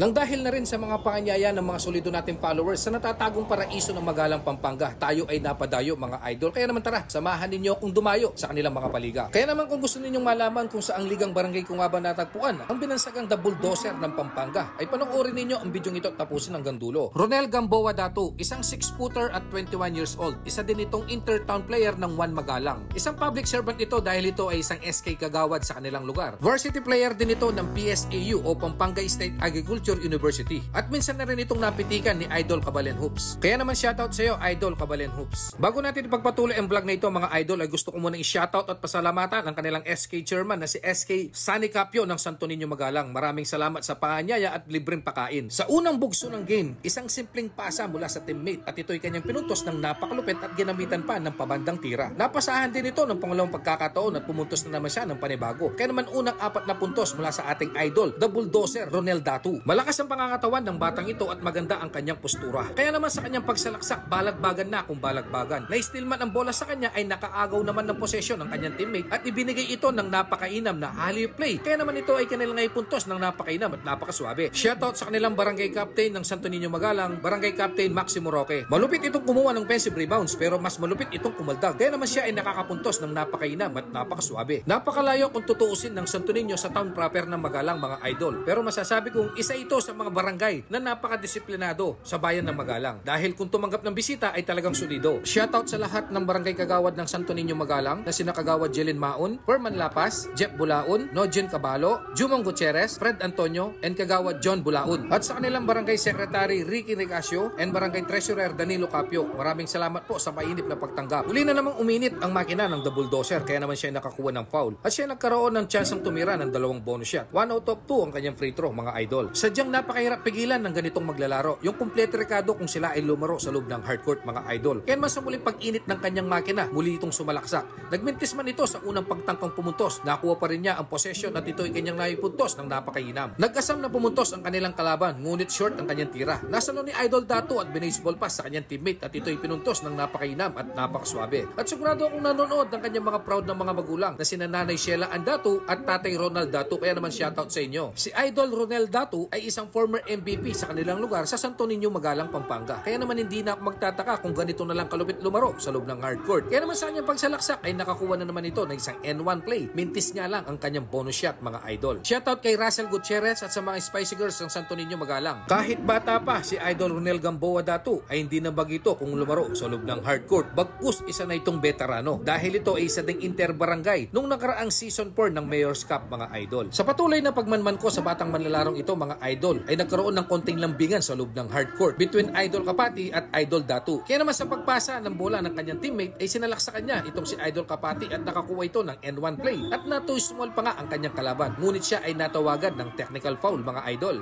Nang dahil na rin sa mga panganyaya ng mga solido nating followers sa natatagong paraiso ng Magalang, Pampanga, tayo ay napadayo mga idol. Kaya naman tara, samahan ninyo kung dumayo sa kanilang mga paliga. Kaya naman kung gusto ninyong malaman kung saang ligang barangay kung nga ba natagpuan ang binansagang The Bulldozer ng Pampanga, ay panoorin ninyo ang bidyong ito at tapusin hanggang dulo. Ronel Gamboa Datu, isang 6-footer at 21 years old. Isa din itong inter-town player ng One Magalang. Isang public servant ito dahil ito ay isang SK kagawad sa kanilang lugar. Varsity player din ito ng PSAU o Pampanga State Agriculture University. At minsan na rin itong napitikan ni Idol Cabalen Hoops. Kaya naman shoutout sa iyo, Idol Cabalen Hoops. Bago natin ipagpatuloy ang vlog na ito mga idol, ay gusto ko muna i-shoutout at pasalamatan ang kanilang SK chairman na si SK Sunny Capio ng Santo Niño Magalang. Maraming salamat sa panganyaya at libreng pakain. Sa unang bugso ng game, isang simpleng pasa mula sa teammate at ito'y kanyang pinuntos ng napakalupit at ginamitan pa ng pabandang tira. Napasahan din ito ng pangalawang pagkakataon at pumuntos na naman siya ng panibago. Kaya naman unang 4 na puntos mula sa ating idol, The Bulldozer Ronel Datu. Malakas ang pangangatawan ng batang ito at maganda ang kanyang postura. Kaya naman sa kanyang pagsalaksak, balagbagan na kung balagbagan. Na-steal man ang bola sa kanya ay nakaagaw naman ng posesyon ng kanyang teammate at ibinigay ito ng napakainam na alley play. Kaya naman ito ay kanilang puntos ng napakainam at napakaswabe. Shoutout sa kanilang barangay captain ng Santo Niño Magalang, barangay captain Maximo Roque. Malupit itong kumuha ng offensive rebounds pero mas malupit itong kumaldag. Kaya naman siya ay nakakapuntos ng napakainam at napakaswabe. Napakalayo kung tutuusin ng Santo Niño sa town proper ng Magalang mga idol. Pero masasabi kong isa ito sa mga barangay na napakadisiplinado sa bayan ng Magalang. Dahil kung tumanggap ng bisita ay talagang solido. Shoutout sa lahat ng barangay kagawad ng Santo Niño Magalang na sina kagawad Jelin Maon, Ferman Lapas, Jeff Bulaon, Nojin Cabalo, Jumong Gutierrez, Fred Antonio, and kagawad John Bulaon. At sa kanilang barangay secretary Ricky Nicasio and barangay treasurer Danilo Capio, maraming salamat po sa mainit na pagtanggap. Uli na namang uminit ang makina ng The Bulldozer kaya naman siya nakakuha ng foul. At siya nagkaroon ng chance ang tumira ng 2 bonus shot. 1 out of 2 ang kanyang free throw mga idol. Sadyang napakahirap pigilan ng ganitong maglalaro. Yung complete rekado kung sila ay lumaro sa loob ng hardcourt mga idol. Kaya mas sa muling pag-init ng kanyang makina, muli itong sumalaksak. Nagmintis man ito sa unang pagtangkang pumuntos. Nakuha pa rin niya ang possession at ito ay kanyang naipuntos ng napakainam. Nag-asam na pumuntos ang kanilang kalaban, ngunit short ang kanyang tira. Nasalo ni Idol Datu at binaseball pass sa kanyang teammate at ito ay pinuntos ng napakainam at napakaswabe. At sigurado akong nanonood ng kanyang mga proud ng mga magulang na sina Nanay Sheila Andatu at Tatay Ronald Datu. Kaya naman shoutout sa inyo. Si Idol Ronel Datu ay isang former MVP sa kanilang lugar sa Santo Niño Magalang, Pampanga. Kaya naman hindi na ako magtataka kung ganito na lang kalupit lumaro sa loob ng hardcourt. Kaya naman sa kanyang pagsalaksak ay nakakuha na naman ito ng isang N1 play. Mintis nga lang ang kanyang bonus shot mga idol. Shoutout kay Russell Gutierrez at sa mga Spicy Girls ng Santo Niño Magalang. Kahit bata pa si Idol Ronel Gamboa Datu ay hindi na bagito kung lumaro sa loob ng hardcourt. Bagkus isa na itong veterano dahil ito ay isa ding interbarangay nung nakaraang season 4 ng Mayor's Cup mga idol. Sa patuloy na pagmanman ko sa batang manlalarong ito mga idol ay nagkaroon ng konting lambingan sa loob ng hardcourt between Idol Kapati at Idol Datu. Kaya naman sa pagpasa ng bola ng kanyang teammate ay sinalak sa kanya itong si Idol Kapati at nakakuha ito ng N1 play at natuismol pa nga ang kanyang kalaban. Ngunit siya ay natawagan ng technical foul mga idol.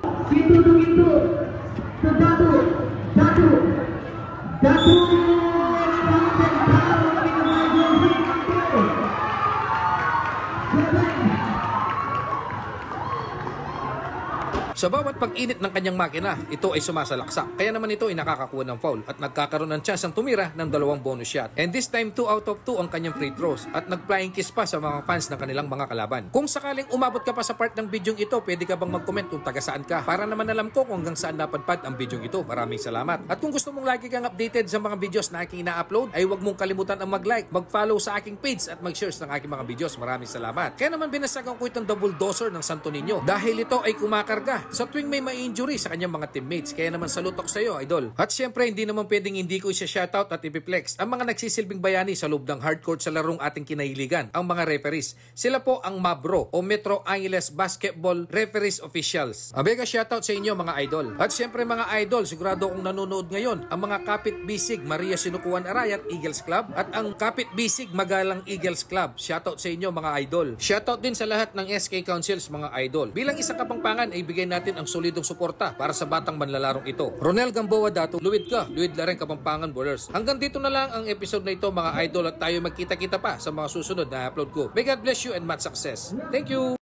Sa bawat pag-init ng kanyang makina, ito ay sumasalaksak. Kaya naman ito ay nakakakuha ng foul at nagkakaroon ng chance ang tumira ng 2 bonus shot. And this time 2 out of 2 ang kanyang free throws at nag-flying kiss pa sa mga fans ng kanilang mga kalaban. Kung sakaling umabot ka pa sa part ng bidyong ito, pwede ka bang mag-comment kung taga saan ka? Para naman alam ko kung hanggang saan napadpad ang bidyong ito. Maraming salamat. At kung gusto mong lagi kang updated sa mga videos na aking ina-upload, ay huwag mong kalimutan ang mag-like, mag-follow sa aking page at mag-share ng aking mga videos. Maraming salamat. Kaya naman binasagan ko itong The Bulldozer ng Santo Niño dahil ito ay kumakarga sa tuwing may ma-injury sa kanyang mga teammates. Kaya naman salutok sa iyo, idol. At syempre, hindi naman pwedeng hindi ko i-shoutout at ipiplex ang mga nagsisilbing bayani sa loob ng hardcourt sa larong ating kinahiligan, ang mga referees. Sila po ang MABRO o Metro Angeles Basketball Referees Officials. Abega shoutout sa inyo mga idol. At syempre mga idol, sigurado kong nanonood ngayon ang mga Kapit Bisig Maria Sinukuan Arayat Eagles Club at ang Kapit Bisig Magalang Eagles Club. Shoutout sa inyo mga idol. Shoutout din sa lahat ng SK Councils mga idol. Bilang isang kapangpangan ay bigay natin ang solidong suporta para sa batang manlalarong ito. Ronel Gamboa Datu, luwid ka, luwid la rin Kapampangan Bowlers. Hanggang dito na lang ang episode na ito mga idol at tayo magkita-kita pa sa mga susunod na upload ko. May God bless you and much success. Thank you!